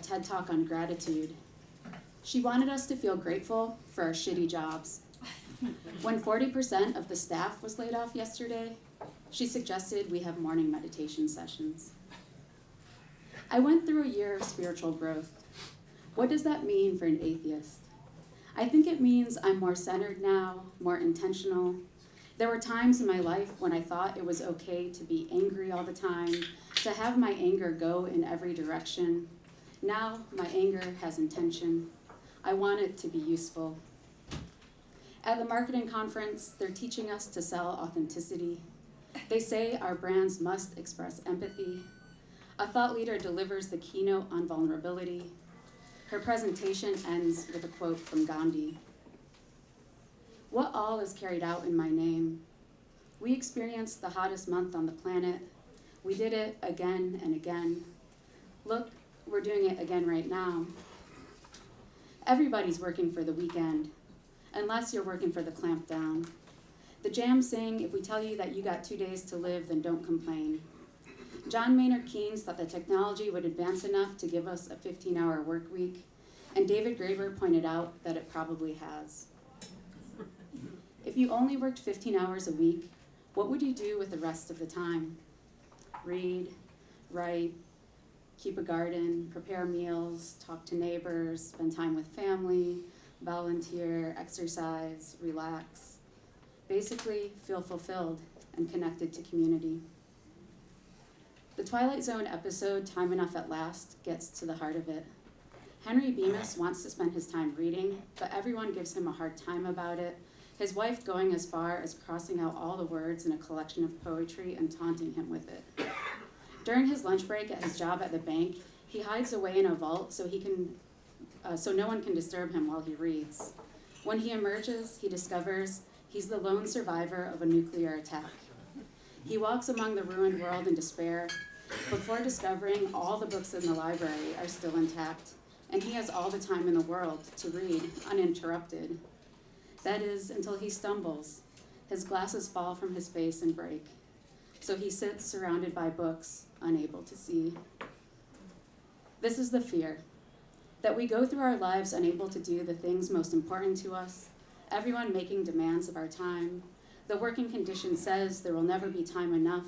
TED Talk on gratitude. She wanted us to feel grateful for our shitty jobs. When 40% of the staff was laid off yesterday, she suggested we have morning meditation sessions. I went through a year of spiritual growth. What does that mean for an atheist? I think it means I'm more centered now, more intentional. There were times in my life when I thought it was okay to be angry all the time, to have my anger go in every direction. Now my anger has intention. I want it to be useful. At the marketing conference, they're teaching us to sell authenticity. They say our brands must express empathy. A thought leader delivers the keynote on vulnerability. Her presentation ends with a quote from Gandhi. What all is carried out in my name? We experienced the hottest month on the planet. We did it again and again. Look, we're doing it again right now. Everybody's working for the weekend, unless you're working for the clampdown. The Jam sing, if we tell you that you got 2 days to live, then don't complain. John Maynard Keynes thought that technology would advance enough to give us a 15-hour work week, and David Graeber pointed out that it probably has. If you only worked 15 hours a week, what would you do with the rest of the time? Read, write, keep a garden, prepare meals, talk to neighbors, spend time with family, volunteer, exercise, relax. Basically, feel fulfilled and connected to community. The Twilight Zone episode, Time Enough at Last, gets to the heart of it. Henry Bemis wants to spend his time reading, but everyone gives him a hard time about it, his wife going as far as crossing out all the words in a collection of poetry and taunting him with it. During his lunch break at his job at the bank, he hides away in a vault so no one can disturb him while he reads. When he emerges, he discovers he's the lone survivor of a nuclear attack. He walks among the ruined world in despair before discovering all the books in the library are still intact, and he has all the time in the world to read uninterrupted. That is, until he stumbles. His glasses fall from his face and break. So he sits surrounded by books, unable to see. This is the fear, that we go through our lives unable to do the things most important to us, everyone making demands of our time. The working condition says there will never be time enough.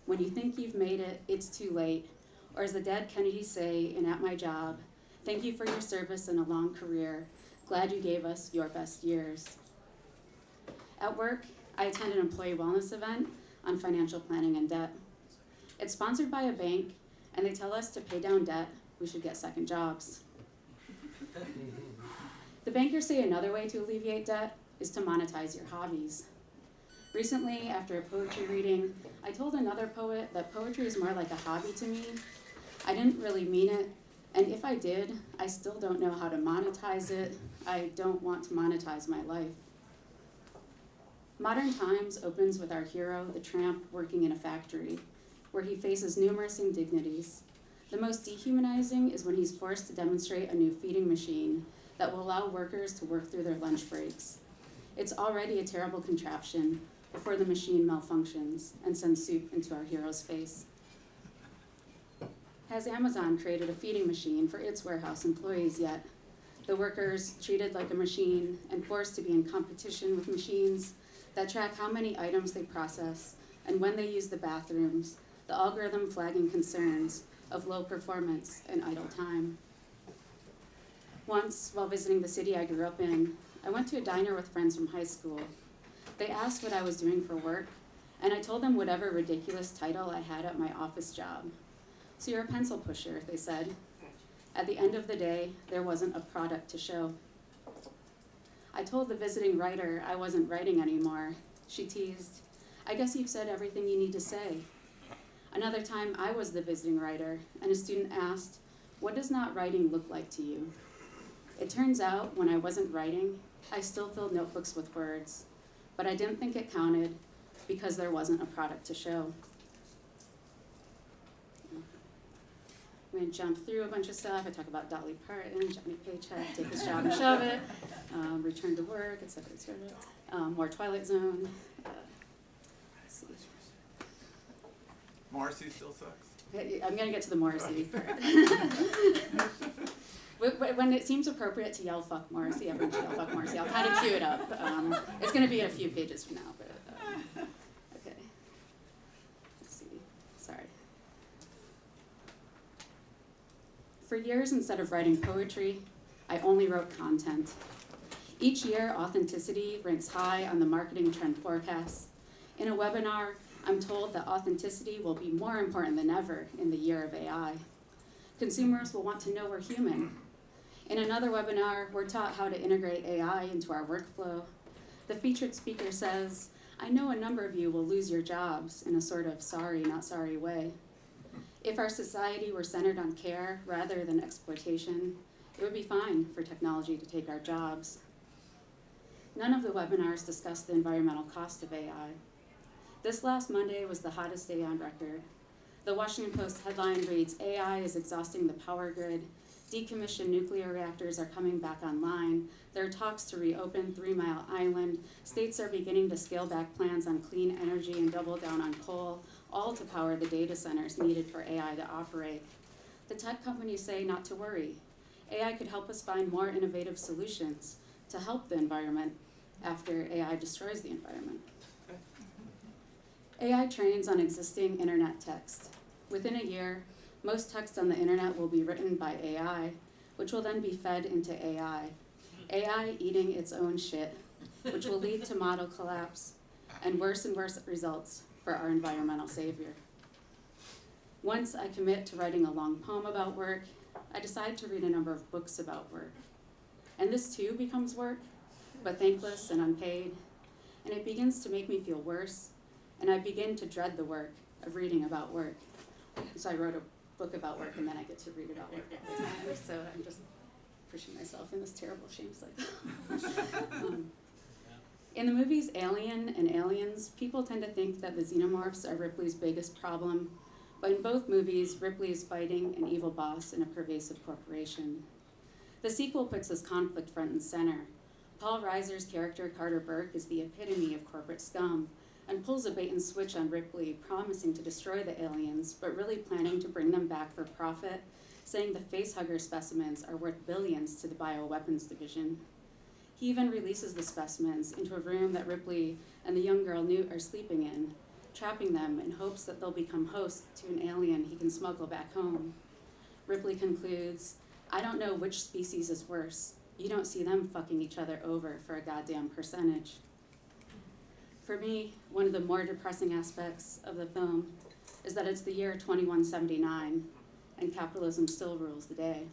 When you think you've made it, it's too late. Or as the dead Kennedys say in At My Job, thank you for your service and a long career. Glad you gave us your best years. At work, I attend an employee wellness event on financial planning and debt. It's sponsored by a bank, and they tell us to pay down debt, we should get second jobs. The bankers say another way to alleviate debt is to monetize your hobbies. Recently, after a poetry reading, I told another poet that poetry is more like a hobby to me. I didn't really mean it, and if I did, I still don't know how to monetize it. I don't want to monetize my life. Modern Times opens with our hero, the tramp, working in a factory, where he faces numerous indignities. The most dehumanizing is when he's forced to demonstrate a new feeding machine that will allow workers to work through their lunch breaks. It's already a terrible contraption before the machine malfunctions and sends soup into our hero's face. Has Amazon created a feeding machine for its warehouse employees yet? The workers treated like a machine and forced to be in competition with machines that track how many items they process and when they use the bathrooms, the algorithm flagging concerns of low performance and idle time. Once, while visiting the city I grew up in, I went to a diner with friends from high school. They asked what I was doing for work, and I told them whatever ridiculous title I had at my office job. So you're a pencil pusher, they said. At the end of the day, there wasn't a product to show. I told the visiting writer I wasn't writing anymore. She teased, I guess you've said everything you need to say. Another time, I was the visiting writer, and a student asked, what does not writing look like to you? It turns out, when I wasn't writing, I still filled notebooks with words, but I didn't think it counted because there wasn't a product to show. I'm going to jump through a bunch of stuff. I talk about Dolly Parton, Johnny Paycheck, take his job and shove it, return to work, et cetera, more Twilight Zone. Let's see. Morrissey still sucks. I'm going to get to the Morrissey part. When it seems appropriate to yell "fuck Morrissey," everyone should yell "fuck Morrissey." I'll kind of cue it up. It's going to be a few pages from now, but okay. Let's see. Sorry. For years, instead of writing poetry, I only wrote content. Each year, authenticity ranks high on the marketing trend forecasts. In a webinar, I'm told that authenticity will be more important than ever in the year of AI. Consumers will want to know we're human. In another webinar, we're taught how to integrate AI into our workflow. The featured speaker says, I know a number of you will lose your jobs in a sort of sorry, not sorry way. If our society were centered on care rather than exploitation, it would be fine for technology to take our jobs. None of the webinars discussed the environmental cost of AI. This last Monday was the hottest day on record. The Washington Post headline reads, AI is exhausting the power grid. Decommissioned nuclear reactors are coming back online. There are talks to reopen 3 Mile Island. States are beginning to scale back plans on clean energy and double down on coal, all to power the data centers needed for AI to operate. The tech companies say not to worry. AI could help us find more innovative solutions to help the environment after AI destroys the environment. AI trains on existing internet text. Within a year, most text on the internet will be written by AI, which will then be fed into AI. AI eating its own shit, which will lead to model collapse and worse results for our environmental savior. Once I commit to writing a long poem about work, I decide to read a number of books about work. And this too becomes work, but thankless and unpaid, and it begins to make me feel worse, and I begin to dread the work of reading about work. So I wrote a book about work, and then I get to read about work all the time, so I'm just pushing myself in this terrible shame cycle. In the movies Alien and Aliens, people tend to think that the xenomorphs are Ripley's biggest problem, but in both movies, Ripley is fighting an evil boss in a pervasive corporation. The sequel puts this conflict front and center. Paul Reiser's character, Carter Burke, is the epitome of corporate scum and pulls a bait and switch on Ripley, promising to destroy the aliens, but really planning to bring them back for profit, saying the facehugger specimens are worth billions to the bioweapons division. He even releases the specimens into a room that Ripley and the young girl Newt are sleeping in, trapping them in hopes that they'll become hosts to an alien he can smuggle back home. Ripley concludes, I don't know which species is worse. You don't see them fucking each other over for a goddamn percentage. For me, one of the more depressing aspects of the film is that it's the year 2179, and capitalism still rules the day.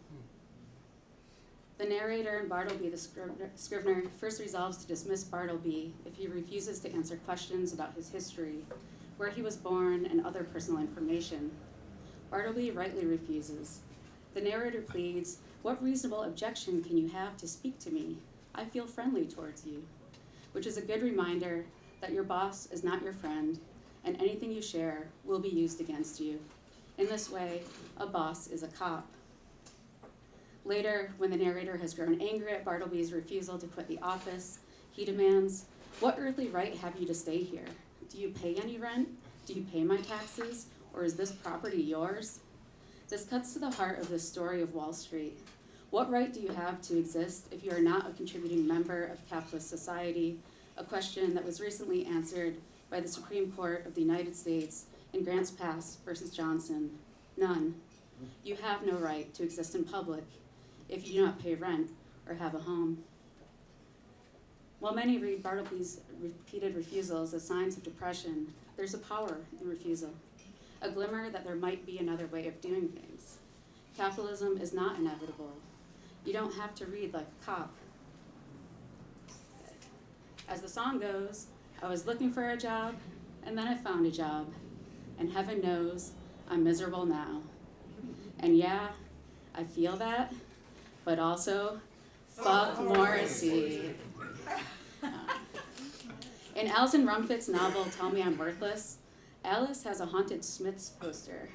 The narrator and Bartleby, the scrivener, first resolves to dismiss Bartleby if he refuses to answer questions about his history, where he was born, and other personal information. Bartleby rightly refuses. The narrator pleads, what reasonable objection can you have to speak to me? I feel friendly towards you, which is a good reminder that your boss is not your friend, and anything you share will be used against you. In this way, a boss is a cop. Later, when the narrator has grown angry at Bartleby's refusal to quit the office, he demands, what earthly right have you to stay here? Do you pay any rent? Do you pay my taxes? Or is this property yours? This cuts to the heart of the story of Wall Street. What right do you have to exist if you are not a contributing member of capitalist society? A question that was recently answered by the Supreme Court of the United States in Grants Pass versus Johnson. None. You have no right to exist in public if you do not pay rent or have a home. While many read Bartleby's repeated refusals as signs of depression, there's a power in refusal, a glimmer that there might be another way of doing things. Capitalism is not inevitable. You don't have to read like a cop. As the song goes, I was looking for a job, and then I found a job, and heaven knows I'm miserable now. And yeah, I feel that, but also, fuck Morrissey. In Alison Rumfitt's novel, Tell Me I'm Worthless, Alice has a haunted Smiths poster.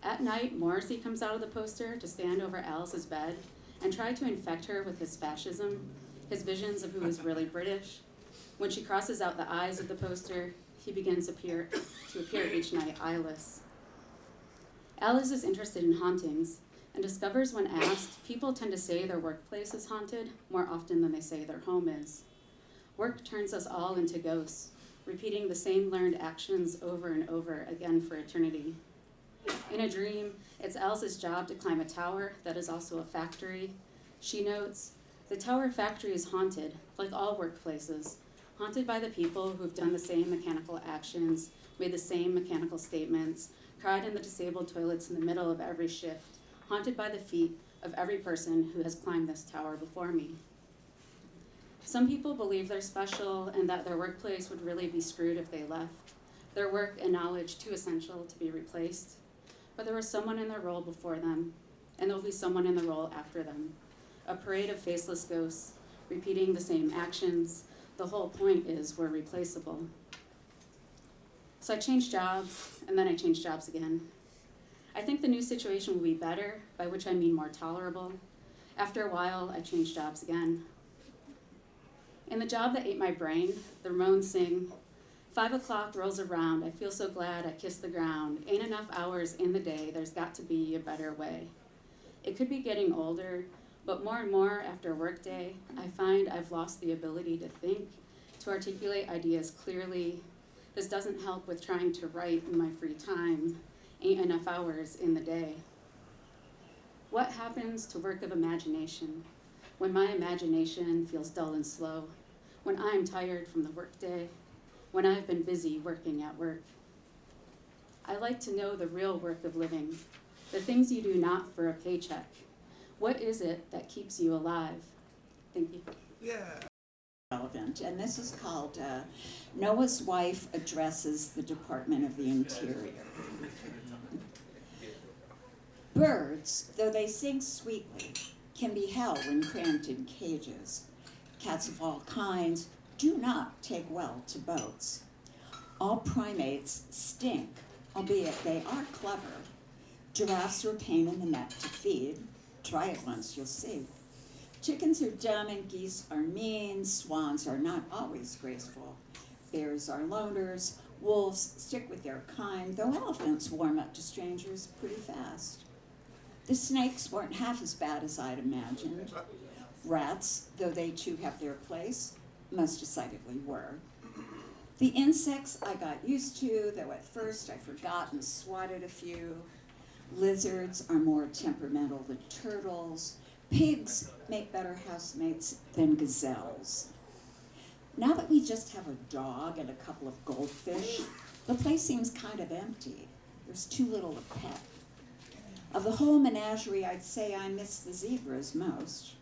At night, Morrissey comes out of the poster to stand over Alice's bed and try to infect her with his fascism, his visions of who is really British. When she crosses out the eyes of the poster, he begins to appear each night eyeless. Alice is interested in hauntings and discovers when asked, people tend to say their workplace is haunted more often than they say their home is. Work turns us all into ghosts, repeating the same learned actions over and over again for eternity. In a dream, it's Alice's job to climb a tower that is also a factory. She notes, the tower factory is haunted, like all workplaces, haunted by the people who've done the same mechanical actions, made the same mechanical statements, cried in the disabled toilets in the middle of every shift, haunted by the feet of every person who has climbed this tower before me. Some people believe they're special and that their workplace would really be screwed if they left, their work and knowledge too essential to be replaced. But there was someone in their role before them, and there'll be someone in the role after them. A parade of faceless ghosts, repeating the same actions. The whole point is we're replaceable. So I changed jobs, and then I changed jobs again. I think the new situation will be better, by which I mean more tolerable. After a while, I changed jobs again. In the job that ate my brain, the Ramones sing, 5 o'clock rolls around, I feel so glad I kissed the ground. Ain't enough hours in the day, there's got to be a better way. It could be getting older, but more and more after a work day, I find I've lost the ability to think, to articulate ideas clearly. This doesn't help with trying to write in my free time. Ain't enough hours in the day. What happens to work of imagination when my imagination feels dull and slow, when I'm tired from the workday, when I've been busy working at work? I like to know the real work of living, the things you do not for a paycheck. What is it that keeps you alive? Thank you. Yeah. Relevant, and this is called Noah's Wife Addresses the Department of the Interior. Birds, though they sing sweetly, can be held when cramped in cages. Cats of all kinds do not take well to boats. All primates stink, albeit they are clever. Giraffes are a pain in the neck to feed. Try it once, you'll see. Chickens are dumb and geese are mean. Swans are not always graceful. Bears are loners. Wolves stick with their kind, though elephants warm up to strangers pretty fast. The snakes weren't half as bad as I'd imagined. Rats, though they too have their place, most decidedly were. The insects I got used to, though at first I forgot and swatted a few. Lizards are more temperamental than turtles. Pigs make better housemates than gazelles. Now that we just have a dog and a couple of goldfish, the place seems kind of empty. There's too little to pet. Of the whole menagerie, I'd say I miss the zebras most.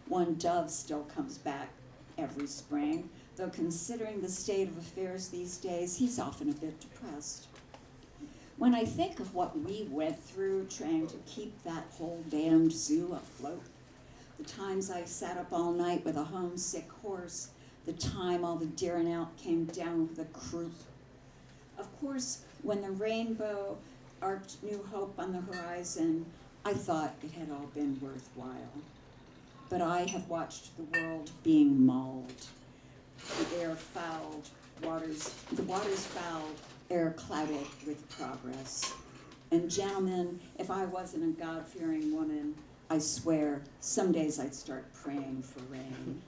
One dove still comes back every spring, though considering the state of affairs these days, he's often a bit depressed. When I think of what we went through trying to keep that whole damned zoo afloat, the times I sat up all night with a homesick horse, the time all the deer and elk came down with a croup. Of course, when the rainbow arched new hope on the horizon, I thought it had all been worthwhile. But I have watched the world being mauled. The air fouled, the waters fouled, air clouded with progress. And gentlemen, if I wasn't a God-fearing woman, I swear some days I'd start praying for rain.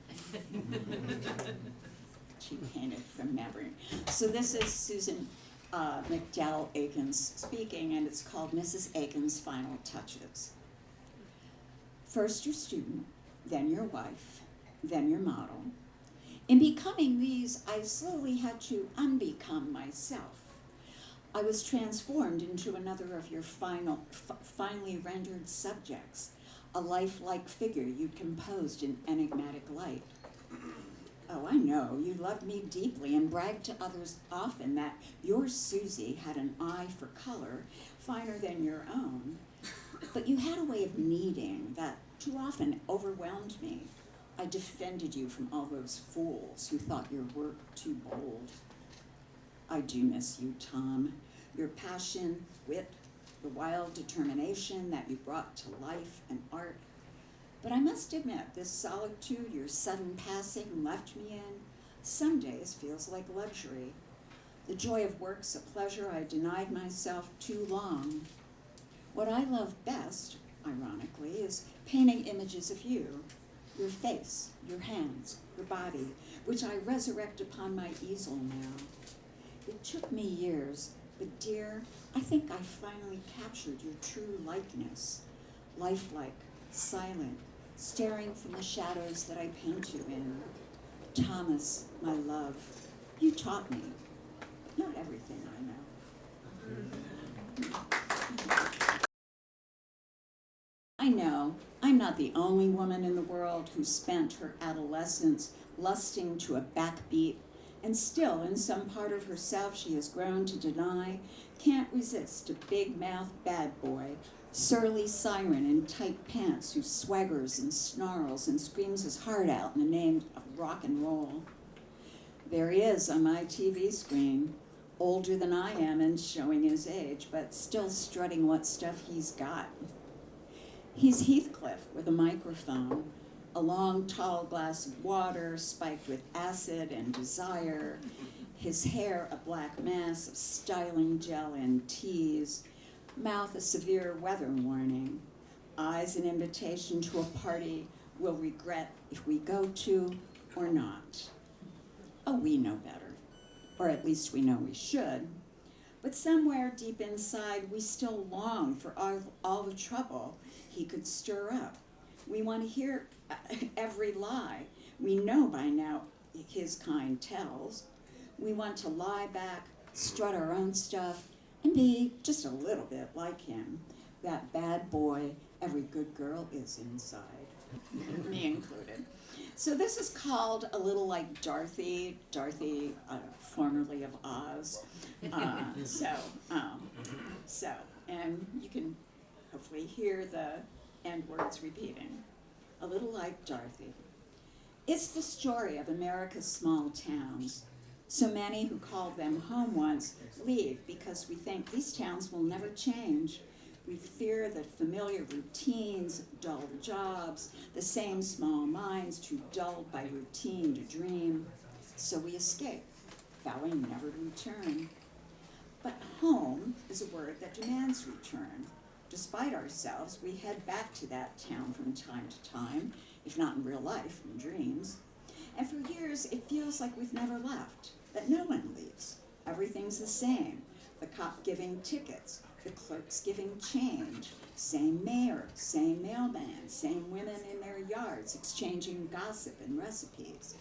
She painted from memory. So this is Susan McDowell Aikens speaking, and it's called Mrs. Aikens' Final Touches. First your student, then your wife, then your model. In becoming these, I slowly had to unbecome myself. I was transformed into another of your finely rendered subjects, a lifelike figure you composed in enigmatic light. Oh, I know, you loved me deeply and bragged to others often that your Susie had an eye for color finer than your own. But you had a way of needing that too often overwhelmed me. I defended you from all those fools who thought your work too bold. I do miss you, Tom. Your passion, wit, the wild determination that you brought to life and art. But I must admit, this solitude your sudden passing left me in, some days feels like luxury. The joy of work's a pleasure I denied myself too long. What I love best, ironically, is painting images of you, your face, your hands, your body, which I resurrect upon my easel now. It took me years, but dear, I think I finally captured your true likeness, lifelike, silent, staring from the shadows that I paint you in. Thomas, my love, you taught me, not everything I know. I know I'm not the only woman in the world who spent her adolescence lusting to a backbeat, and still in some part of herself she has grown to deny, can't resist a big-mouthed bad boy, surly siren in tight pants who swaggers and snarls and screams his heart out in the name of rock and roll. There he is on my TV screen, older than I am and showing his age, but still strutting what stuff he's got. He's Heathcliff with a microphone, a long, tall glass of water spiked with acid and desire, his hair a black mass of styling gel and tease, mouth a severe weather warning, eyes an invitation to a party we'll regret if we go to or not. Oh, we know better, or at least we know we should. But somewhere deep inside, we still long for all the trouble he could stir up. We want to hear every lie we know by now his kind tells. We want to lie back, strut our own stuff, and be just a little bit like him, that bad boy every good girl is inside, me included. So this is called A Little Like Dorothy, formerly of Oz. And you can hopefully hear the end words repeating. A little like Dorothy. It's the story of America's small towns. So many who called them home once leave because we think these towns will never change. We fear the familiar routines, dull jobs, the same small minds too dulled by routine to dream. So we escape, vowing never to return. But home is a word that demands return. Despite ourselves, we head back to that town from time to time, if not in real life, in dreams. And for years, it feels like we've never left, that no one leaves. Everything's the same. The cop giving tickets, the clerks giving change, same mayor, same mailman, same women in their yards exchanging gossip and recipes.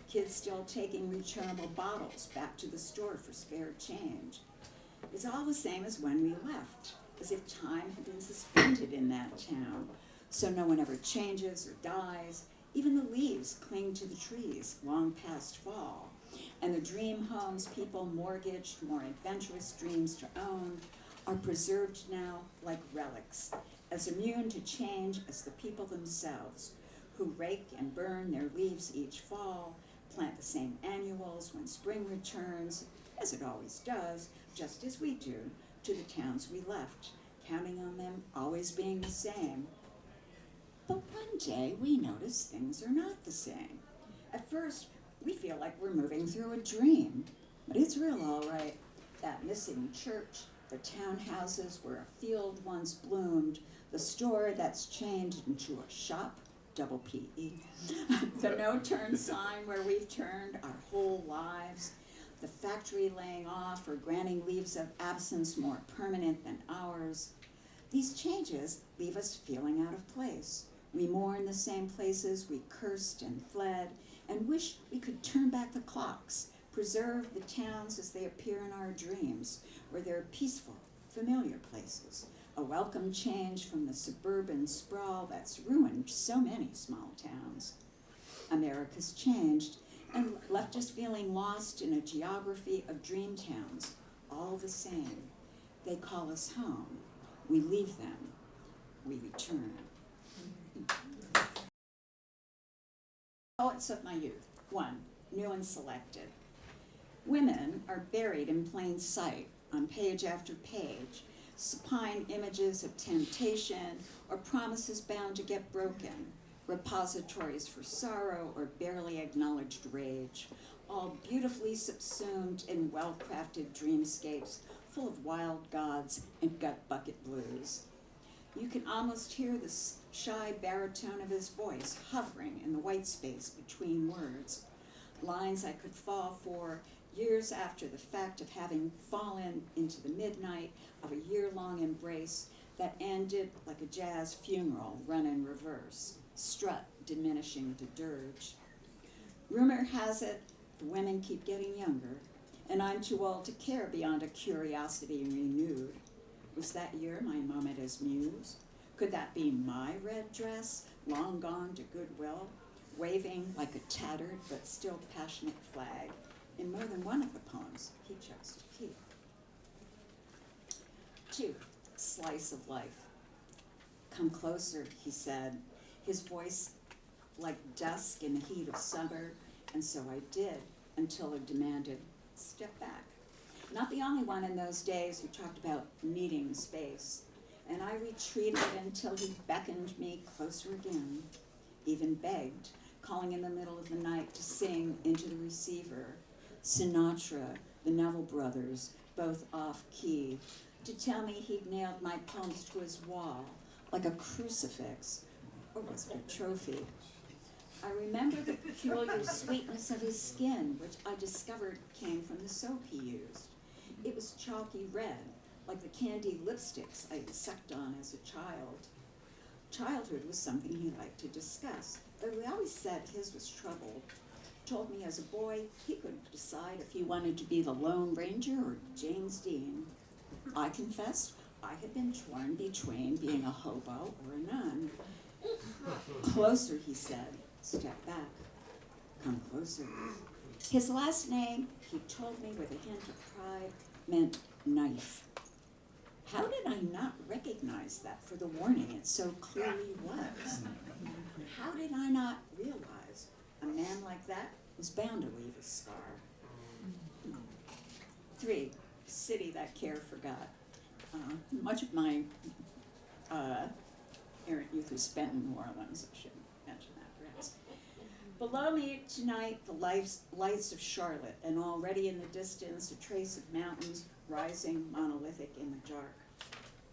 Kids still taking returnable bottles back to the store for spare change. It's all the same as when we left, as if time had been suspended in that town, so no one ever changes or dies. Even the leaves cling to the trees long past fall, and the dream homes people mortgaged more adventurous dreams to own are preserved now like relics, as immune to change as the people themselves, who rake and burn their leaves each fall, plant the same annuals when spring returns, as it always does, just as we do, to the towns we left, counting on them always being the same. But one day we notice things are not the same. At first, we feel like we're moving through a dream, but it's real all right. That missing church, the townhouses where a field once bloomed, the store that's changed into a shop, double P-E, the no-turn sign where we've turned our whole lives, the factory laying off or granting leaves of absence more permanent than ours. These changes leave us feeling out of place. We mourn the same places we cursed and fled, and wish we could turn back the clocks, preserve the towns as they appear in our dreams, where they're peaceful, familiar places, a welcome change from the suburban sprawl that's ruined so many small towns. America's changed and left us feeling lost in a geography of dream towns, all the same. They call us home. We leave them. We return. Poets of my youth. 1, new and selected. Women are buried in plain sight on page after page, supine images of temptation or promises bound to get broken, repositories for sorrow or barely acknowledged rage, all beautifully subsumed in well-crafted dreamscapes full of wild gods and gut bucket blues. You can almost hear the shy baritone of his voice hovering in the white space between words, lines I could fall for years after the fact of having fallen into the midnight of a year-long embrace that ended like a jazz funeral run in reverse, strut diminishing to dirge. Rumor has it the women keep getting younger, and I'm too old to care beyond a curiosity renewed. Was that year my moment as muse? Could that be my red dress, long gone to goodwill, waving like a tattered but still passionate flag in more than one of the poems he chose to keep? 2. Slice of life. Come closer, he said, his voice like dusk in the heat of summer, and so I did, until it demanded, step back. Not the only one in those days who talked about needing space, and I retreated until he beckoned me closer again, even begged, calling in the middle of the night to sing into the receiver, Sinatra, the Neville Brothers, both off-key, to tell me he'd nailed my poems to his wall, like a crucifix, or was it a trophy? I remember the peculiar sweetness of his skin, which I discovered came from the soap he used. It was chalky red, like the candy lipsticks I had sucked on as a child. Childhood was something he liked to discuss, though he always said his was troubled. Told me as a boy he couldn't decide if he wanted to be the Lone Ranger or James Dean. I confessed I had been torn between being a hobo or a nun. Closer, he said. Step back. Come closer. His last name, he told me with a hint of pride, meant knife. How did I not recognize that for the warning it so clearly was? How did I not realize a man like that was bound to leave a scar? 3, city that care forgot. Much of my errant youth was spent in New Orleans. I should mention that perhaps. Below me tonight, the lights of Charlotte, and already in the distance, a trace of mountains rising monolithic in the dark.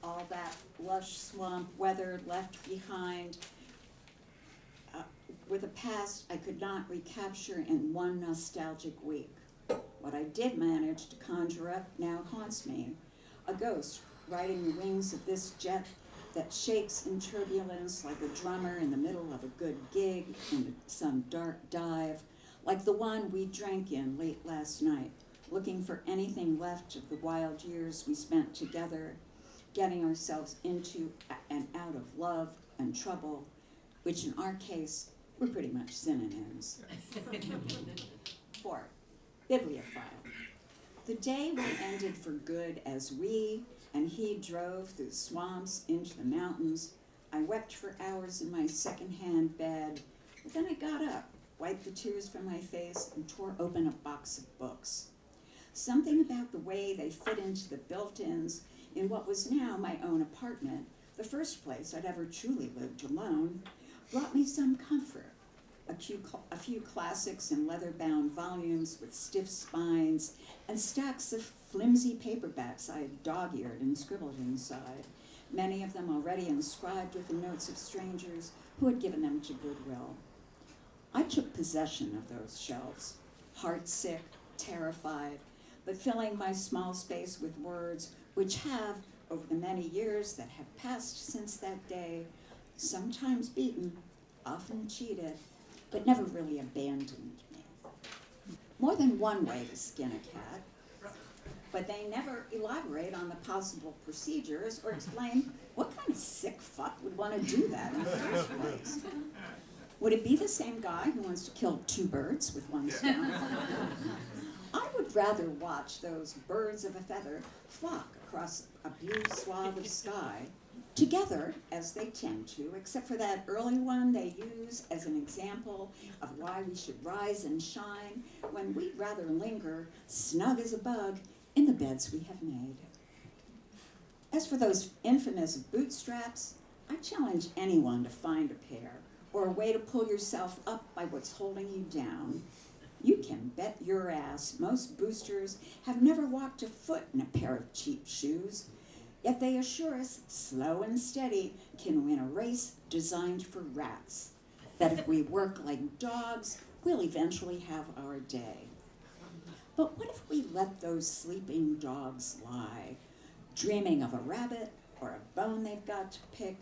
All that lush swamp weather left behind with a past I could not recapture in one nostalgic week. What I did manage to conjure up now haunts me, a ghost riding the wings of this jet that shakes in turbulence like a drummer in the middle of a good gig in some dark dive, like the one we drank in late last night, looking for anything left of the wild years we spent together, getting ourselves into and out of love and trouble, which in our case were pretty much synonyms. 4, bibliophile. The day we ended for good as we and he drove through the swamps into the mountains. I wept for hours in my second-hand bed, but then I got up, wiped the tears from my face, and tore open a box of books. Something about the way they fit into the built-ins in what was now my own apartment, the first place I'd ever truly lived alone, brought me some comfort. A few classics in leather-bound volumes with stiff spines and stacks of flimsy paperbacks I had dog-eared and scribbled inside, many of them already inscribed with the notes of strangers who had given them to Goodwill. I took possession of those shelves, heartsick, terrified, but filling my small space with words which have, over the many years that have passed since that day, sometimes beaten, often cheated, but never really abandoned me. More than one way to skin a cat, but they never elaborate on the possible procedures or explain what kind of sick fuck would want to do that in the first place. Would it be the same guy who wants to kill 2 birds with one stone? I would rather watch those birds of a feather flock across a blue swath of sky, together, as they tend to, except for that early one they use as an example of why we should rise and shine when we'd rather linger, snug as a bug, in the beds we have made. As for those infamous bootstraps, I challenge anyone to find a pair, or a way to pull yourself up by what's holding you down. You can bet your ass most boosters have never walked a foot in a pair of cheap shoes. Yet they assure us slow and steady can win a race designed for rats. That if we work like dogs, we'll eventually have our day. But what if we let those sleeping dogs lie, dreaming of a rabbit or a bone they've got to pick,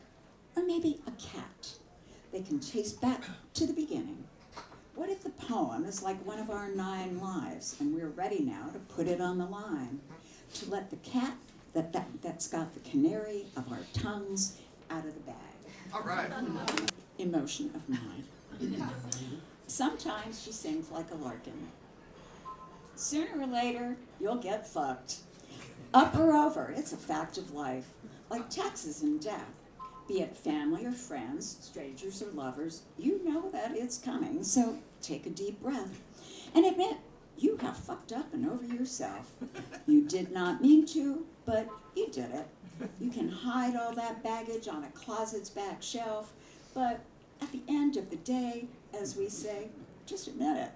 or maybe a cat they can chase back to the beginning? What if the poem is like one of our 9 lives and we're ready now to put it on the line, to let the cat that's got the canary of our tongues out of the bag? All right. Emotion of mine. Sometimes she sings like a larkin. Sooner or later, you'll get fucked. Up or over, it's a fact of life, like taxes and death. Be it family or friends, strangers or lovers, you know that it's coming, so take a deep breath and admit you have fucked up and over yourself. You did not mean to, but you did it. You can hide all that baggage on a closet's back shelf, but at the end of the day, as we say, just admit it.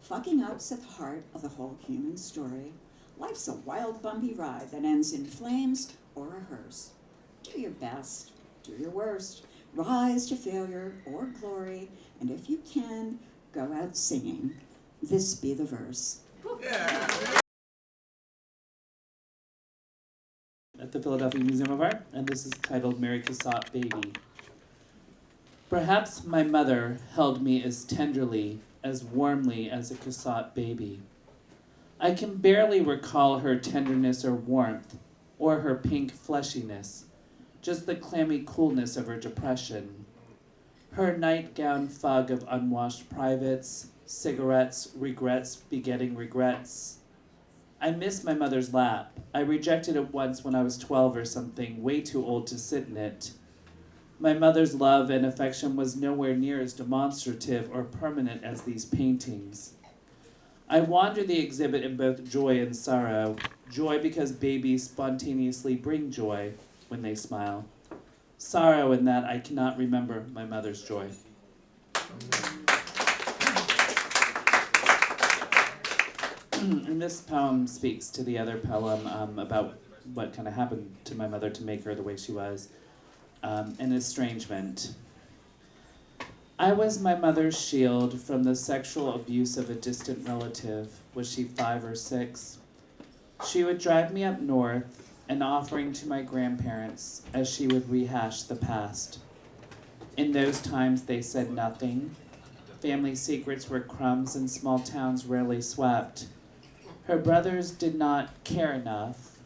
Fucking up's at the heart of the whole human story. Life's a wild, bumpy ride that ends in flames or a hearse. Do your best, do your worst, rise to failure or glory, and if you can, go out singing. This be the verse. Yeah. At the Philadelphia Museum of Art, and this is titled Mary Cassatt Baby. Perhaps my mother held me as tenderly, as warmly as a Cassatt baby. I can barely recall her tenderness or warmth, or her pink fleshiness, just the clammy coolness of her depression. Her nightgown fug of unwashed privates, cigarettes, regrets begetting regrets. I miss my mother's lap. I rejected it once when I was 12 or something, way too old to sit in it. My mother's love and affection was nowhere near as demonstrative or permanent as these paintings. I wander the exhibit in both joy and sorrow. Joy because babies spontaneously bring joy when they smile. Sorrow in that I cannot remember my mother's joy. And this poem speaks to the other poem about what kind of happened to my mother to make her the way she was. An estrangement. I was my mother's shield from the sexual abuse of a distant relative. Was she 5 or 6? She would drive me up north, an offering to my grandparents, as she would rehash the past. In those times they said nothing. Family secrets were crumbs and small towns rarely swept. Her brothers did not care enough.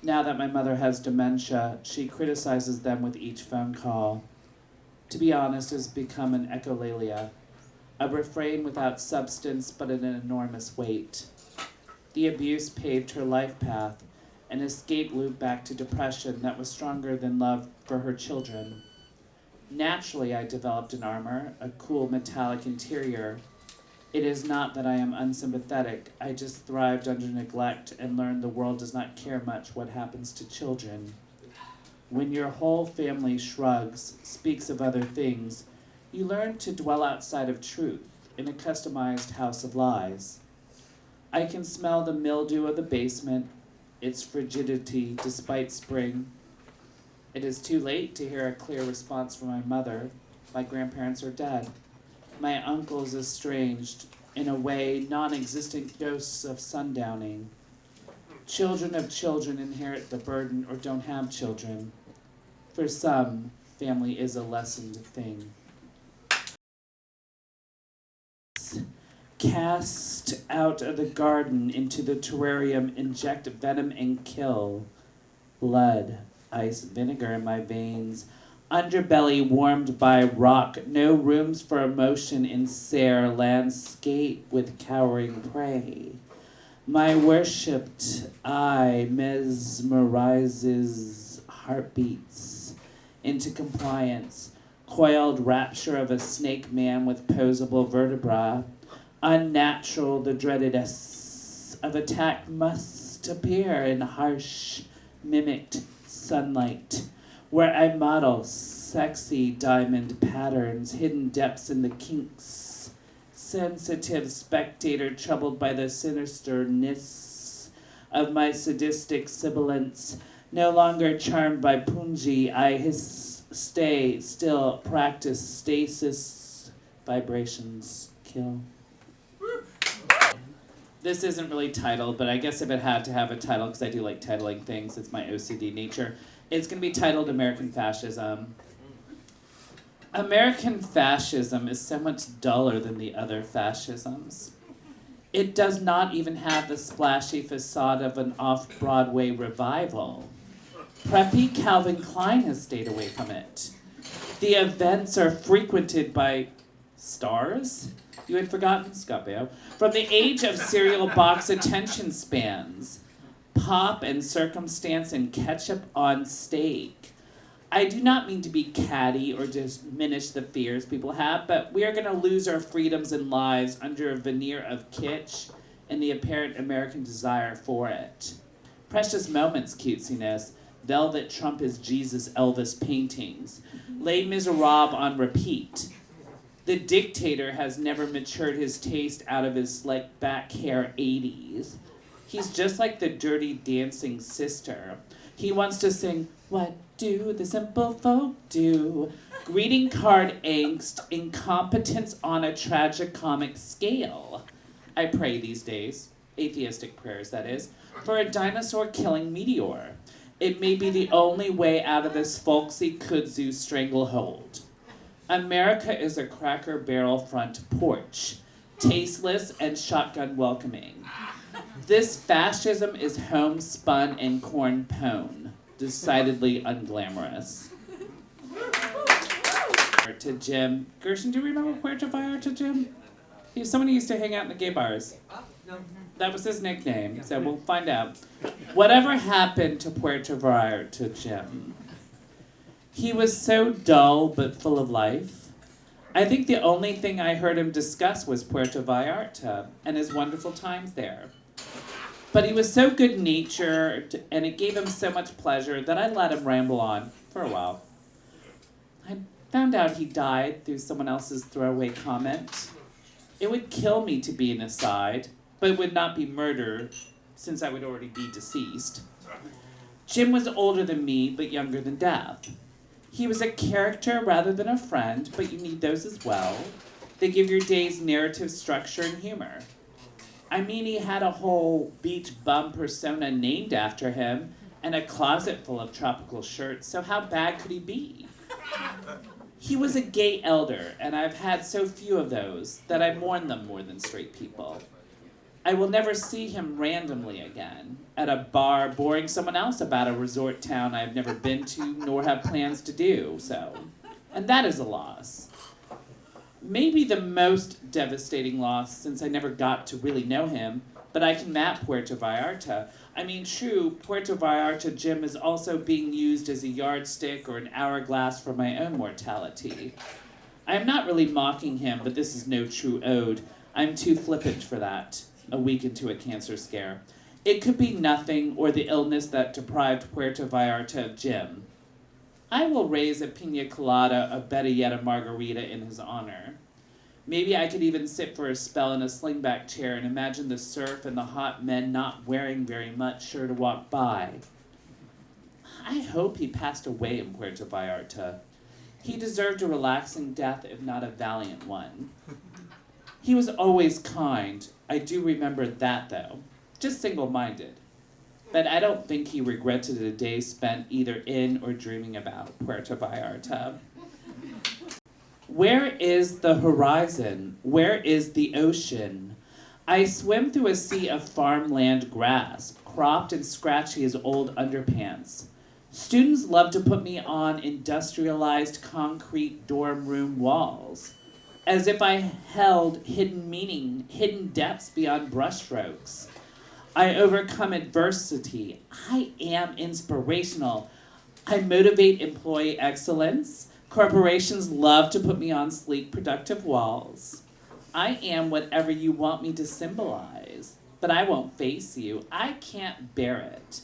Now that my mother has dementia, she criticizes them with each phone call. To be honest, has become an echolalia, a refrain without substance but an enormous weight. The abuse paved her life path, an escape loop back to depression that was stronger than love for her children. Naturally, I developed an armor, a cool metallic interior. It is not that I am unsympathetic. I just thrived under neglect and learned the world does not care much what happens to children. When your whole family shrugs, speaks of other things, you learn to dwell outside of truth in a customized house of lies. I can smell the mildew of the basement, its frigidity despite spring. It is too late to hear a clear response from my mother. My grandparents are dead. My uncles estranged, in a way, non-existent ghosts of sundowning. Children of children inherit the burden or don't have children. For some, family is a lessened thing. Cast out of the garden into the terrarium, inject venom and kill. Blood, ice, vinegar in my veins. Underbelly warmed by rock, no rooms for emotion in sere landscape with cowering prey. My worshipped eye mesmerizes heartbeats into compliance, coiled rapture of a snake man with posable vertebra. Unnatural, the dreaded S of attack must appear in harsh, mimicked sunlight, where I model sexy diamond patterns, hidden depths in the kinks, sensitive spectator troubled by the sinisterness of my sadistic sibilance, No longer charmed by Punji, I still practice stasis vibrations kill. This isn't really titled, but I guess if it had to have a title, because I do like titling things, it's my OCD nature, it's going to be titled American Fascism. American fascism is so much duller than the other fascisms. It does not even have the splashy facade of an off-Broadway revival. Preppy Calvin Klein has stayed away from it. The events are frequented by stars? You had forgotten, Scott Baio. From the age of cereal box attention spans, pop and circumstance and ketchup on steak. I do not mean to be catty or diminish the fears people have, but we are going to lose our freedoms and lives under a veneer of kitsch and the apparent American desire for it. Precious moments, cutesiness, velvet Trump is Jesus Elvis paintings, Les Miserables on repeat. The dictator has never matured his taste out of his slick back hair 80s. He's just like the Dirty Dancing sister. He wants to sing, "What do the simple folk do?" Greeting card angst, incompetence on a tragicomic scale. I pray these days, atheistic prayers that is, for a dinosaur-killing meteor. It may be the only way out of this folksy kudzu stranglehold. America is a Cracker Barrel front porch, tasteless and shotgun welcoming. This fascism is homespun and corn-pone, decidedly unglamorous. To Jim. Gershon, do you remember Puerto Vallarta, Jim? He was someone who used to hang out in the gay bars. No. That was his nickname, so we'll find out. Whatever happened to Puerto Vallarta, Jim? He was so dull but full of life. I think the only thing I heard him discuss was Puerto Vallarta and his wonderful times there. But he was so good-natured, and it gave him so much pleasure that I let him ramble on for a while. I found out he died through someone else's throwaway comment. It would kill me to be an aside, but it would not be murder, since I would already be deceased. Jim was older than me, but younger than death. He was a character rather than a friend, but you need those as well. They give your days narrative structure and humor. I mean, he had a whole beach bum persona named after him and a closet full of tropical shirts, so how bad could he be? He was a gay elder, and I've had so few of those that I mourn them more than straight people. I will never see him randomly again, at a bar boring someone else about a resort town I have never been to nor have plans to do so. And that is a loss. Maybe the most devastating loss, since I never got to really know him, but I can map Puerto Vallarta. I mean, true, Puerto Vallarta Jim is also being used as a yardstick or an hourglass for my own mortality. I am not really mocking him, but this is no true ode. I'm too flippant for that, a week into a cancer scare. It could be nothing or the illness that deprived Puerto Vallarta of Jim. I will raise a pina colada, or better yet a margarita in his honor. Maybe I could even sit for a spell in a slingback chair and imagine the surf and the hot men not wearing very much sure to walk by. I hope he passed away in Puerto Vallarta. He deserved a relaxing death, if not a valiant one. He was always kind. I do remember that, though. Just single-minded. But I don't think he regretted a day spent either in or dreaming about Puerto Vallarta. Where is the horizon? Where is the ocean? I swim through a sea of farmland grass, cropped and scratchy as old underpants. Students love to put me on industrialized concrete dorm room walls, as if I held hidden meaning, hidden depths beyond brushstrokes. I overcome adversity. I am inspirational. I motivate employee excellence. Corporations love to put me on sleek, productive walls. I am whatever you want me to symbolize, but I won't face you. I can't bear it.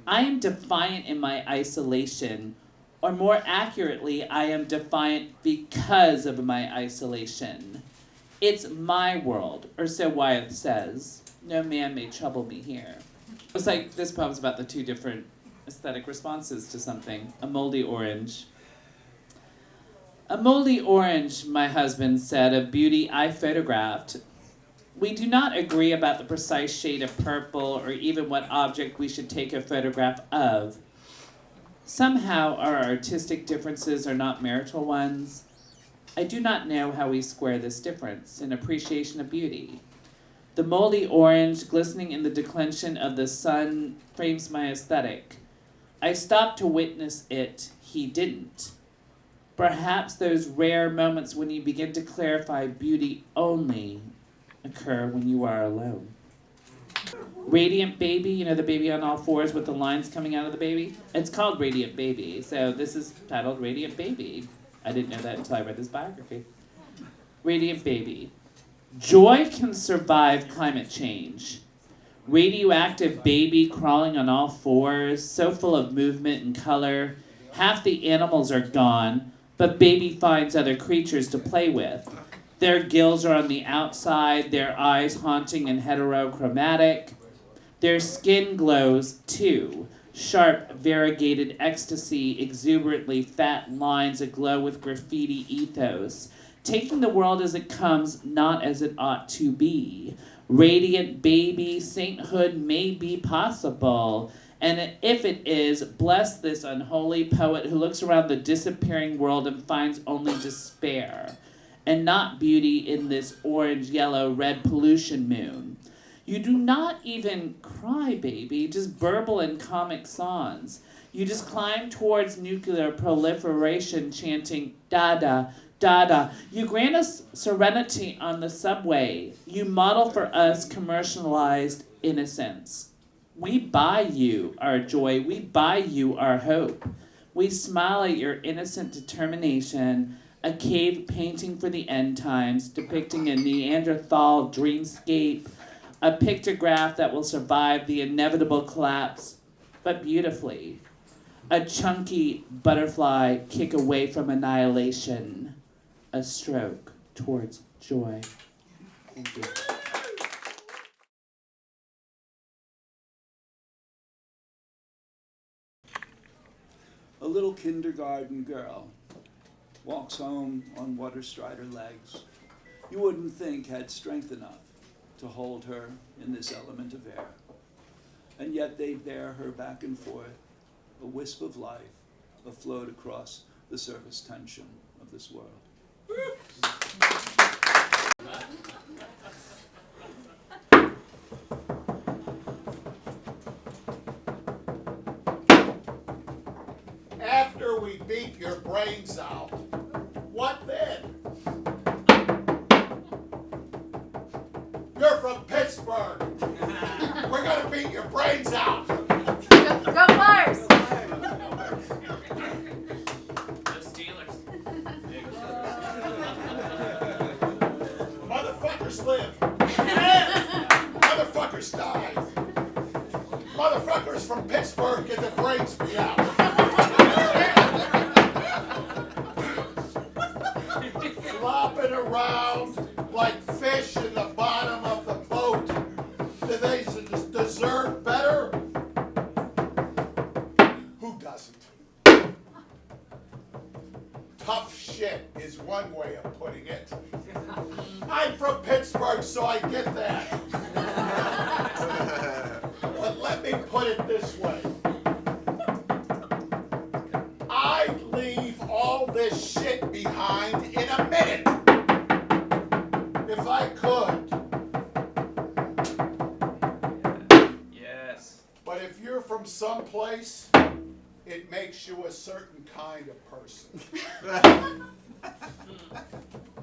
I am defiant in my isolation, or more accurately, I am defiant because of my isolation. It's my world, or so Wyeth says. No man may trouble me here. It's like this poem's about the two different aesthetic responses to something. A moldy orange. A moldy orange, my husband said, of beauty I photographed. We do not agree about the precise shade of purple or even what object we should take a photograph of. Somehow our artistic differences are not marital ones. I do not know how we square this difference in appreciation of beauty. The moldy orange glistening in the declension of the sun frames my aesthetic. I stopped to witness it, he didn't. Perhaps those rare moments when you begin to clarify beauty only occur when you are alone. Radiant Baby, you know the baby on all fours with the lines coming out of the baby? It's called Radiant Baby, so this is titled Radiant Baby. I didn't know that until I read this biography. Radiant Baby. Joy can survive climate change. Radioactive baby crawling on all fours, so full of movement and color. Half the animals are gone, but baby finds other creatures to play with. Their gills are on the outside, their eyes haunting and heterochromatic. Their skin glows, too. Sharp, variegated ecstasy, exuberantly fat lines aglow with graffiti ethos. Taking the world as it comes, not as it ought to be. Radiant baby, sainthood may be possible. And if it is, bless this unholy poet who looks around the disappearing world and finds only despair, and not beauty in this orange, yellow, red pollution moon. You do not even cry, baby, just burble in comic songs. You just climb towards nuclear proliferation chanting, Dada, Dada. You grant us serenity on the subway. You model for us commercialized innocence. We buy you our joy. We buy you our hope. We smile at your innocent determination, a cave painting for the end times, depicting a Neanderthal dreamscape, a pictograph that will survive the inevitable collapse, but beautifully. A chunky butterfly kick away from annihilation, a stroke towards joy. Thank you. A little kindergarten girl walks home on water strider legs. You wouldn't think had strength enough to hold her in this element of air. And yet they bear her back and forth, a wisp of life afloat across the surface tension of this world. After we beat your brains out, what then? You're from Pittsburgh. We're gonna beat your brains out. Go Flyers! Motherfuckers live. Motherfuckers die. Motherfuckers from Pittsburgh get their brains beat out. Flopping around like fish in the bottom of the boat. Do they deserve better? Who doesn't? Tough shit is one way of putting it. I'm from Pittsburgh, so I get that. But let me put it this way. I'd leave all this shit behind in a minute. If I could. Yes. But if you're from someplace, it makes you a certain kind of person.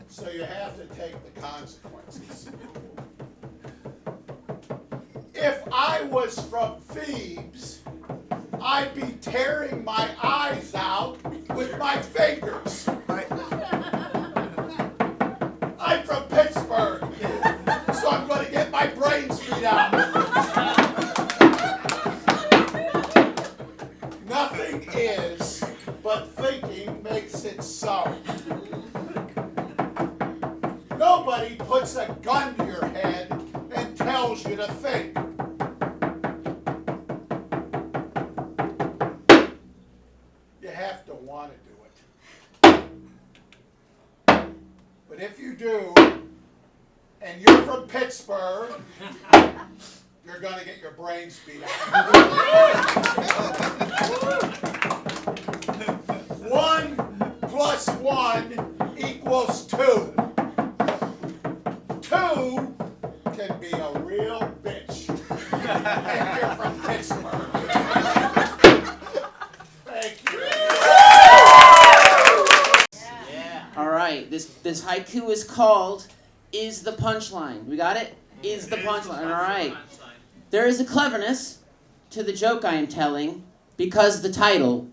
So you have to take the consequences. If I was from Thebes, I'd be tearing my eyes out with my fingers. I'm from Pittsburgh, so I'm going to get my brains beat out. Nothing is, but thinking makes it so. Nobody puts a gun to your head and tells you to think. you're from Pittsburgh, you're gonna get your brains beat out. 1 plus 1 equals 2. 2 can be a real bitch if you're from Pittsburgh. Thank you. All right, this haiku is called "Is the Punchline." We got it? Is the punchline. All right. There is a cleverness to the joke I am telling because the title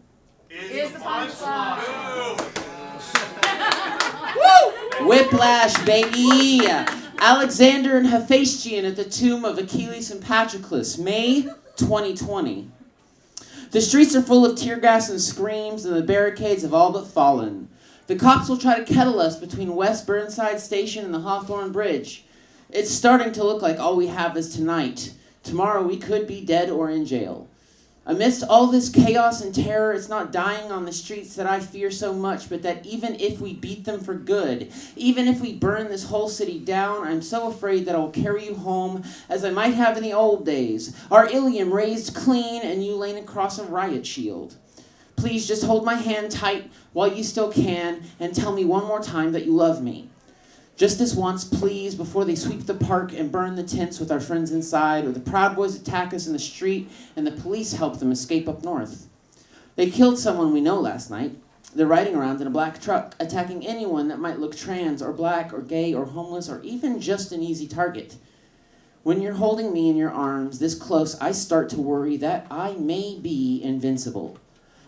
Is the punchline. Woo! Whiplash, baby! Alexander and Hephaestion at the tomb of Achilles and Patroclus, May 2020. The streets are full of tear gas and screams, and the barricades have all but fallen. The cops will try to kettle us between West Burnside Station and the Hawthorne Bridge. It's starting to look like all we have is tonight. Tomorrow we could be dead or in jail. Amidst all this chaos and terror, it's not dying on the streets that I fear so much, but that even if we beat them for good, even if we burn this whole city down, I'm so afraid that I will carry you home as I might have in the old days, our Ilium raised clean and you laying across a riot shield. Please just hold my hand tight while you still can and tell me one more time that you love me. Just this once, please, before they sweep the park and burn the tents with our friends inside, or the Proud Boys attack us in the street and the police help them escape up north. They killed someone we know last night. They're riding around in a black truck, attacking anyone that might look trans or black or gay or homeless or even just an easy target. When you're holding me in your arms this close, I start to worry that I may be invincible.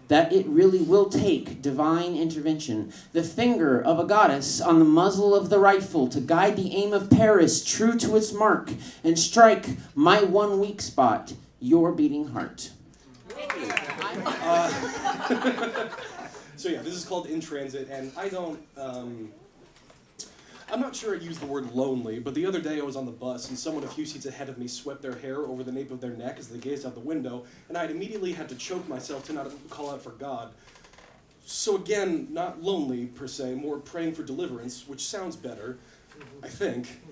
That it really will take divine intervention, the finger of a goddess on the muzzle of the rifle to guide the aim of Paris true to its mark and strike my one weak spot, your beating heart. So yeah, this is called In Transit, and I'm not sure I used the word lonely, but the other day I was on the bus and someone a few seats ahead of me swept their hair over the nape of their neck as they gazed out the window, and I immediately had to choke myself to not call out for God. So again, not lonely per se, more praying for deliverance, which sounds better, I think.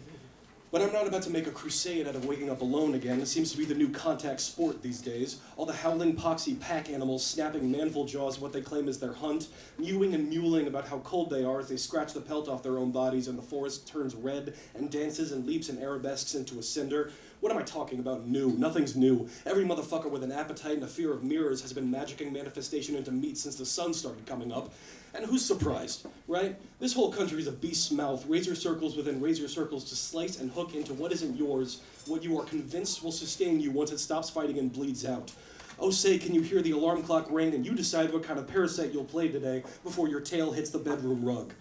But I'm not about to make a crusade out of waking up alone again. It seems to be the new contact sport these days. All the howling, poxy pack animals snapping manful jaws of what they claim is their hunt, mewing and mewling about how cold they are as they scratch the pelt off their own bodies and the forest turns red and dances and leaps and arabesques into a cinder. What am I talking about new? Nothing's new. Every motherfucker with an appetite and a fear of mirrors has been magicking manifestation into meat since the sun started coming up. And who's surprised, right? This whole country is a beast's mouth, razor circles within razor circles to slice and hook into what isn't yours, what you are convinced will sustain you once it stops fighting and bleeds out. Oh, say, can you hear the alarm clock ring and you decide what kind of parasite you'll play today before your tail hits the bedroom rug?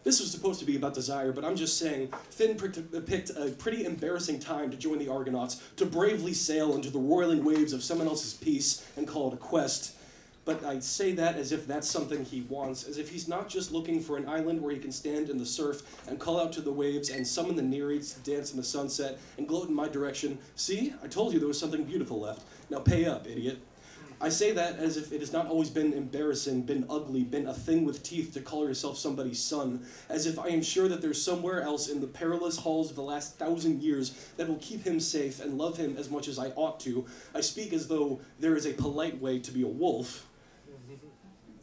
This was supposed to be about desire, but I'm just saying, Finn picked a pretty embarrassing time to join the Argonauts, to bravely sail into the roiling waves of someone else's peace and call it a quest. But I say that as if that's something he wants, as if he's not just looking for an island where he can stand in the surf and call out to the waves and summon the Nereids to dance in the sunset and gloat in my direction. See, I told you there was something beautiful left. Now pay up, idiot. I say that as if it has not always been embarrassing, been ugly, been a thing with teeth to call yourself somebody's son, as if I am sure that there's somewhere else in the perilous halls of the last 1,000 years that will keep him safe and love him as much as I ought to. I speak as though there is a polite way to be a wolf.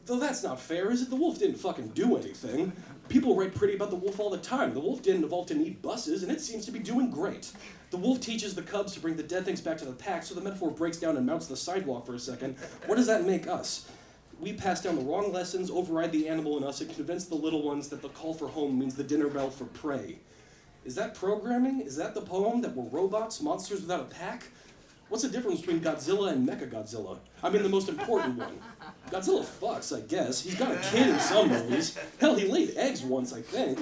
Though that's not fair, is it? The wolf didn't fucking do anything. People write pretty about the wolf all the time. The wolf didn't evolve to need buses, and it seems to be doing great. The wolf teaches the cubs to bring the dead things back to the pack, so the metaphor breaks down and mounts the sidewalk for a second. What does that make us? We pass down the wrong lessons, override the animal in us, and convince the little ones that the call for home means the dinner bell for prey. Is that programming? Is that the poem, that we're robots, monsters without a pack? What's the difference between Godzilla and Mechagodzilla? I mean, the most important one. Godzilla fucks, I guess. He's got a kid in some movies. Hell, he laid eggs once, I think.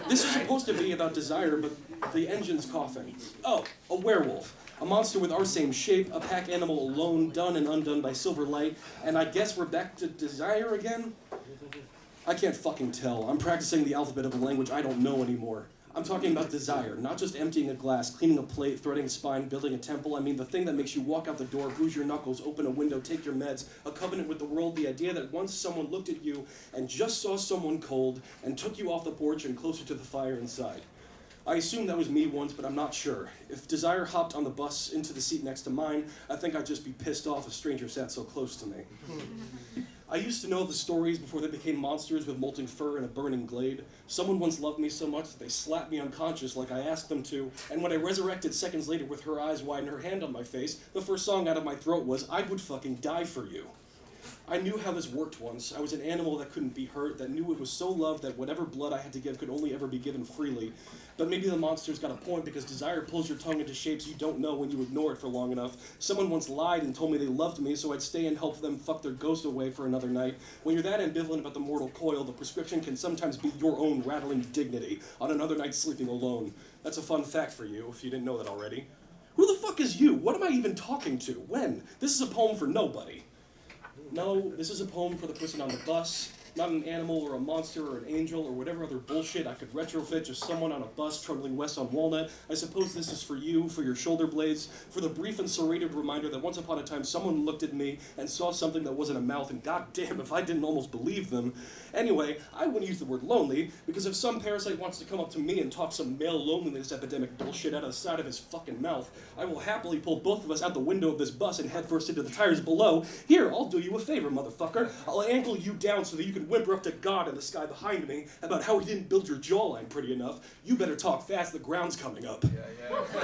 This is supposed to be about desire, but the engine's coughing. Oh, a werewolf. A monster with our same shape, a pack animal alone, done and undone by silver light, and I guess we're back to desire again? I can't fucking tell. I'm practicing the alphabet of a language I don't know anymore. I'm talking about desire, not just emptying a glass, cleaning a plate, threading a spine, building a temple. I mean the thing that makes you walk out the door, bruise your knuckles, open a window, take your meds, a covenant with the world, the idea that once someone looked at you and just saw someone cold and took you off the porch and closer to the fire inside. I assume that was me once, but I'm not sure. If Desire hopped on the bus into the seat next to mine, I think I'd just be pissed off a stranger sat so close to me. I used to know the stories before they became monsters with molting fur and a burning glade. Someone once loved me so much that they slapped me unconscious like I asked them to, and when I resurrected seconds later with her eyes wide and her hand on my face, the first song out of my throat was, "I would fucking die for you." I knew how this worked once. I was an animal that couldn't be hurt, that knew it was so loved that whatever blood I had to give could only ever be given freely. But maybe the monster's got a point because desire pulls your tongue into shapes you don't know when you ignore it for long enough. Someone once lied and told me they loved me, so I'd stay and help them fuck their ghost away for another night. When you're that ambivalent about the mortal coil, the prescription can sometimes be your own rattling dignity on another night sleeping alone. That's a fun fact for you, if you didn't know that already. Who the fuck is you? What am I even talking to? When? This is a poem for nobody. No, this is a poem for the person on the bus, not an animal or a monster or an angel or whatever other bullshit I could retrofit just someone on a bus trundling west on Walnut. I suppose this is for you, for your shoulder blades, for the brief and serrated reminder that once upon a time someone looked at me and saw something that wasn't a mouth, and goddamn if I didn't almost believe them. Anyway, I wouldn't use the word lonely, because if some parasite wants to come up to me and talk some male loneliness epidemic bullshit out of the side of his fucking mouth, I will happily pull both of us out the window of this bus and head first into the tires below. Here, I'll do you a favor, motherfucker. I'll angle you down so that you can whimper up to God in the sky behind me about how he didn't build your jawline pretty enough. You better talk fast, the ground's coming up.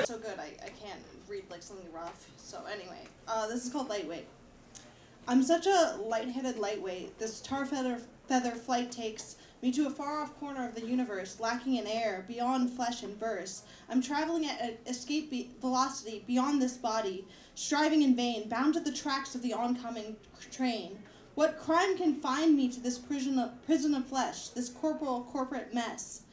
So good, I can't read like something rough. So anyway, this is called Lightweight. I'm such a light-headed lightweight. This tar feather flight takes me to a far-off corner of the universe, lacking in air, beyond flesh and verse. I'm traveling at escape velocity beyond this body, striving in vain, bound to the tracks of the oncoming train. What crime can find me to this prison of flesh, this corporate mess?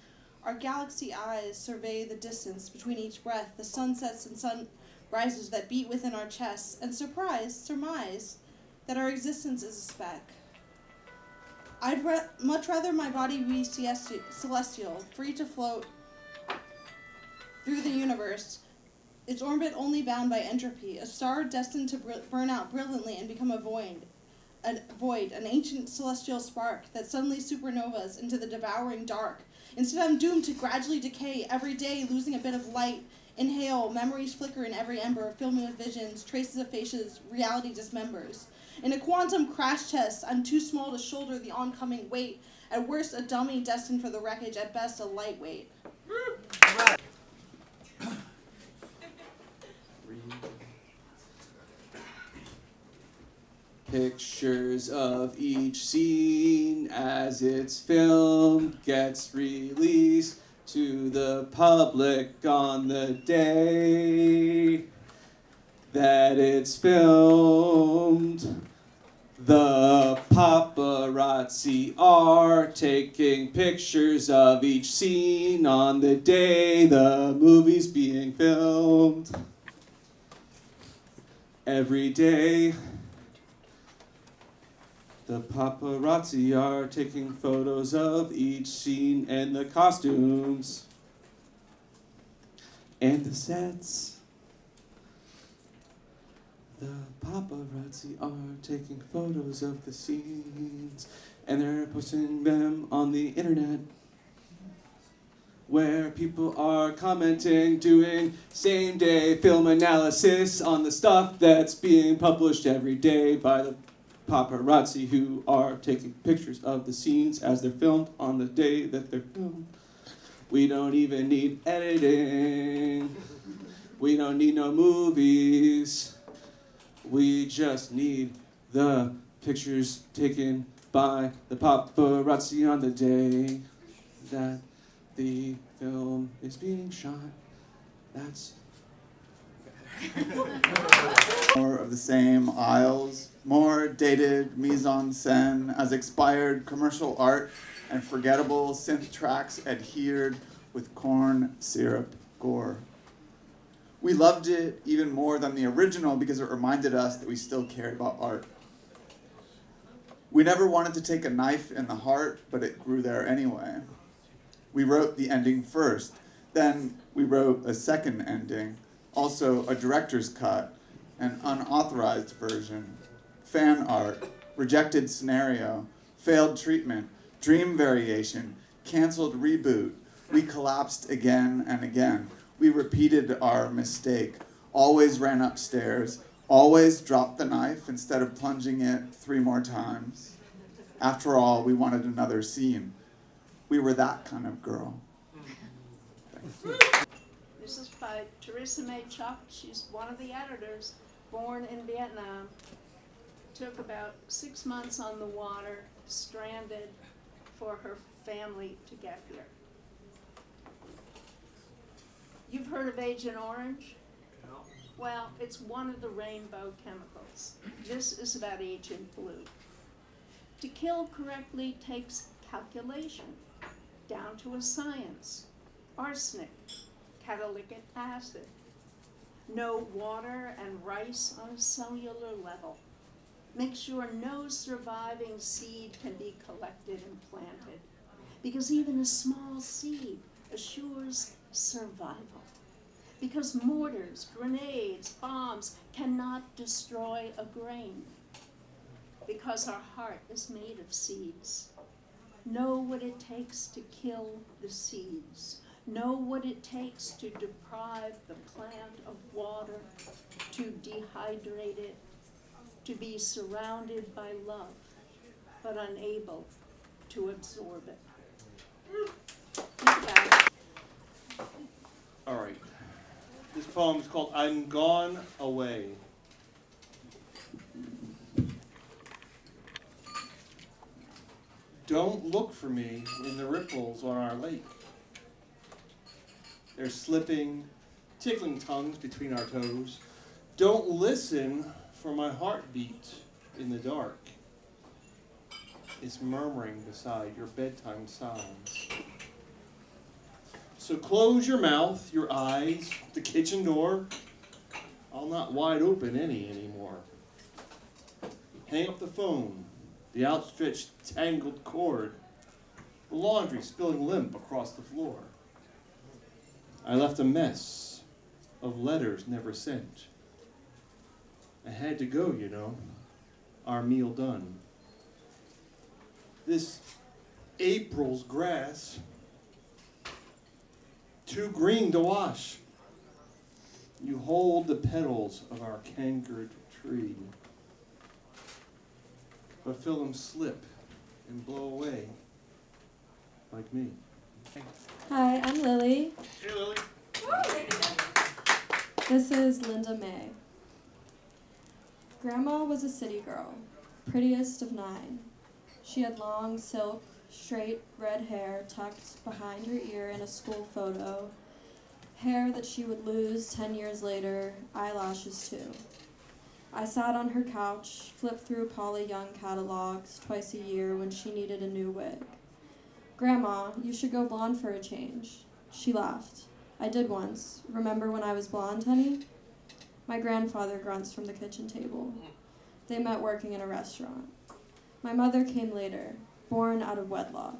Our galaxy eyes survey the distance between each breath, the sunsets and sunrises that beat within our chests, and surmise that our existence is a speck. I'd much rather my body be celestial, free to float through the universe, its orbit only bound by entropy, a star destined to burn out brilliantly and become a void, an ancient celestial spark that suddenly supernovas into the devouring dark. Instead, I'm doomed to gradually decay, every day losing a bit of light. Inhale, memories flicker in every ember, fill me with visions, traces of faces, reality dismembers. In a quantum crash test, I'm too small to shoulder the oncoming weight. At worst, a dummy destined for the wreckage, at best, a lightweight. Pictures of each scene as its film gets released to the public on the day that it's filmed. The paparazzi are taking pictures of each scene on the day the movie's being filmed. Every day, the paparazzi are taking photos of each scene and the costumes and the sets. The paparazzi are taking photos of the scenes and they're posting them on the internet, where people are commenting, doing same-day film analysis on the stuff that's being published every day by the paparazzi who are taking pictures of the scenes as they're filmed on the day that they're filmed. We don't even need editing. We don't need no movies. We just need the pictures taken by the paparazzi on the day that the film is being shot. That's more of the same aisles, more dated mise-en-scène as expired commercial art and forgettable synth tracks adhered with corn syrup gore. We loved it even more than the original because it reminded us that we still cared about art. We never wanted to take a knife in the heart, but it grew there anyway. We wrote the ending first, then we wrote a second ending, also a director's cut, an unauthorized version, fan art, rejected scenario, failed treatment, dream variation, canceled reboot, We collapsed again and again. We repeated our mistake, always ran upstairs, always dropped the knife instead of plunging it 3 more times. After all, we wanted another scene. We were that kind of girl. This is by Teresa May Chuck. She's one of the editors, born in Vietnam. Took about 6 months on the water, stranded, for her family to get here. You've heard of Agent Orange? No. Well, it's one of the rainbow chemicals. This is about Agent Blue. To kill correctly takes calculation, down to a science. Arsenic, catalytic acid. No water and rice on a cellular level. Make sure no surviving seed can be collected and planted, because even a small seed assures survival. Because mortars, grenades, bombs cannot destroy a grain. Because our heart is made of seeds. Know what it takes to kill the seeds. Know what it takes to deprive the plant of water, to dehydrate it, to be surrounded by love, but unable to absorb it. Think about it. All right. This poem is called I'm Gone Away. Don't look for me in the ripples on our lake. They're slipping, tickling tongues between our toes. Don't listen for my heartbeat in the dark. It's murmuring beside your bedtime sighs. So close your mouth, your eyes, the kitchen door. I'll not wide open anymore. Hang up the phone, the outstretched tangled cord, the laundry spilling limp across the floor. I left a mess of letters never sent. I had to go, you know, our meal done. This April's grass, too green to wash. You hold the petals of our cankered tree, but feel them slip and blow away like me. Hi, I'm Lily. Hey, Lily. This is Linda May. Grandma was a city girl, prettiest of 9. She had long, silk, straight red hair tucked behind her ear in a school photo, hair that she would lose 10 years later, eyelashes too. I sat on her couch, flipped through Polly Young catalogs twice a year when she needed a new wig. Grandma, you should go blonde for a change. She laughed. I did once. Remember when I was blonde, honey? My grandfather grunts from the kitchen table. They met working in a restaurant. My mother came later, born out of wedlock.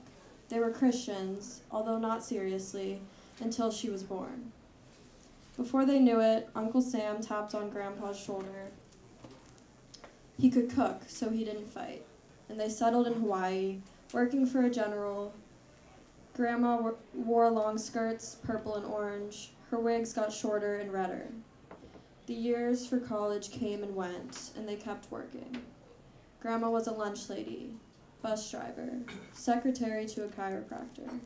They were Christians, although not seriously, until she was born. Before they knew it, Uncle Sam tapped on Grandpa's shoulder. He could cook, so he didn't fight. And they settled in Hawaii, working for a general. Grandma wore long skirts, purple and orange. Her wigs got shorter and redder. The years for college came and went, and they kept working. Grandma was a lunch lady, bus driver, secretary to a chiropractor.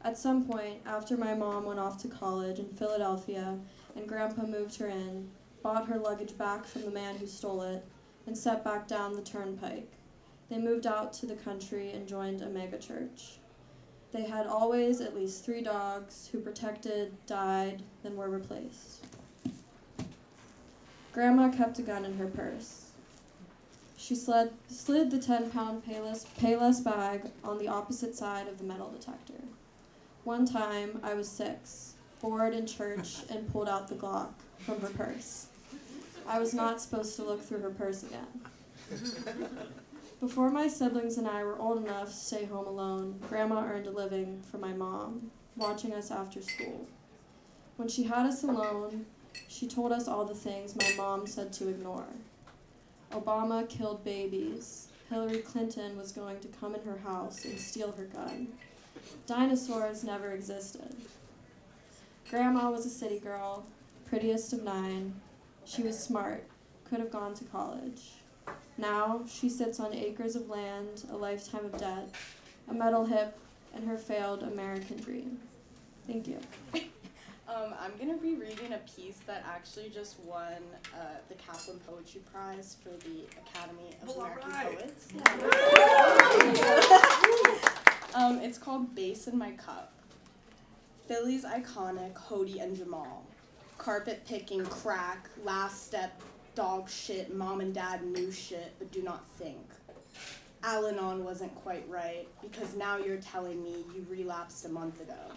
At some point, after my mom went off to college in Philadelphia and Grandpa moved her in, bought her luggage back from the man who stole it, and set back down the turnpike, they moved out to the country and joined a megachurch. They had always at least 3 dogs who protected, died, then were replaced. Grandma kept a gun in her purse. She slid the 10-pound Payless bag on the opposite side of the metal detector. One time, I was 6, bored in church, and pulled out the Glock from her purse. I was not supposed to look through her purse again. Before my siblings and I were old enough to stay home alone, Grandma earned a living for my mom, watching us after school. When she had us alone, she told us all the things my mom said to ignore. Obama killed babies. Hillary Clinton was going to come in her house and steal her gun. Dinosaurs never existed. Grandma was a city girl, prettiest of 9. She was smart, could have gone to college. Now she sits on acres of land, a lifetime of debt, a metal hip, and her failed American dream. Thank you. I'm going to be reading a piece that actually just won the Kaplan Poetry Prize for the Academy of American Poets. It's called Bass in My Cup. Philly's iconic Hody and Jamal. Carpet picking, crack, last step, dog shit, mom and dad knew shit, but do not think. Al-Anon wasn't quite right, because now you're telling me you relapsed a month ago.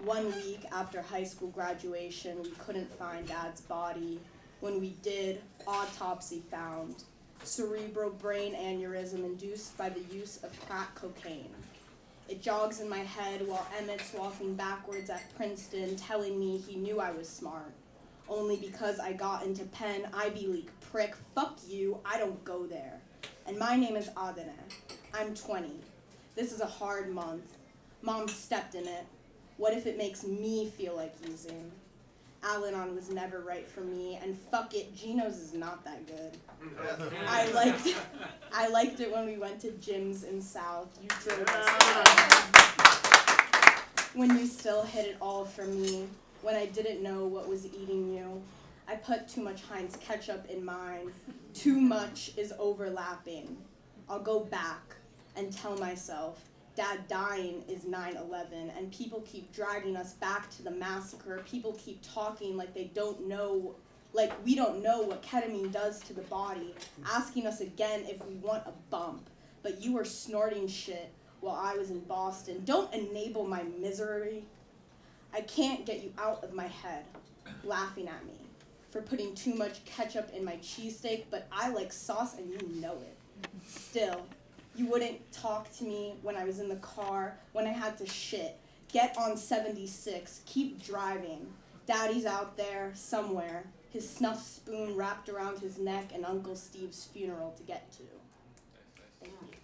1 week after high school graduation, we couldn't find Dad's body. When we did, autopsy found cerebral brain aneurysm induced by the use of crack cocaine. It jogs in my head while Emmett's walking backwards at Princeton, telling me he knew I was smart. Only because I got into Penn, Ivy League prick, fuck you, I don't go there. And my name is Adene. I'm 20. This is a hard month. Mom stepped in it. What if it makes me feel like using? Al-Anon was never right for me, and fuck it, Geno's is not that good. I liked it when we went to gyms in South. You drove us when you still hit it all for me, when I didn't know what was eating you. I put too much Heinz ketchup in mine. Too much is overlapping. I'll go back and tell myself, Dad dying is 9/11, and people keep dragging us back to the massacre. People keep talking like they don't know, like we don't know what ketamine does to the body, asking us again if we want a bump. But you were snorting shit while I was in Boston. Don't enable my misery. I can't get you out of my head, laughing at me for putting too much ketchup in my cheesesteak, but I like sauce and you know it. Still, you wouldn't talk to me when I was in the car, when I had to shit. Get on 76, keep driving. Daddy's out there, somewhere, his snuff spoon wrapped around his neck and Uncle Steve's funeral to get to. Thank you.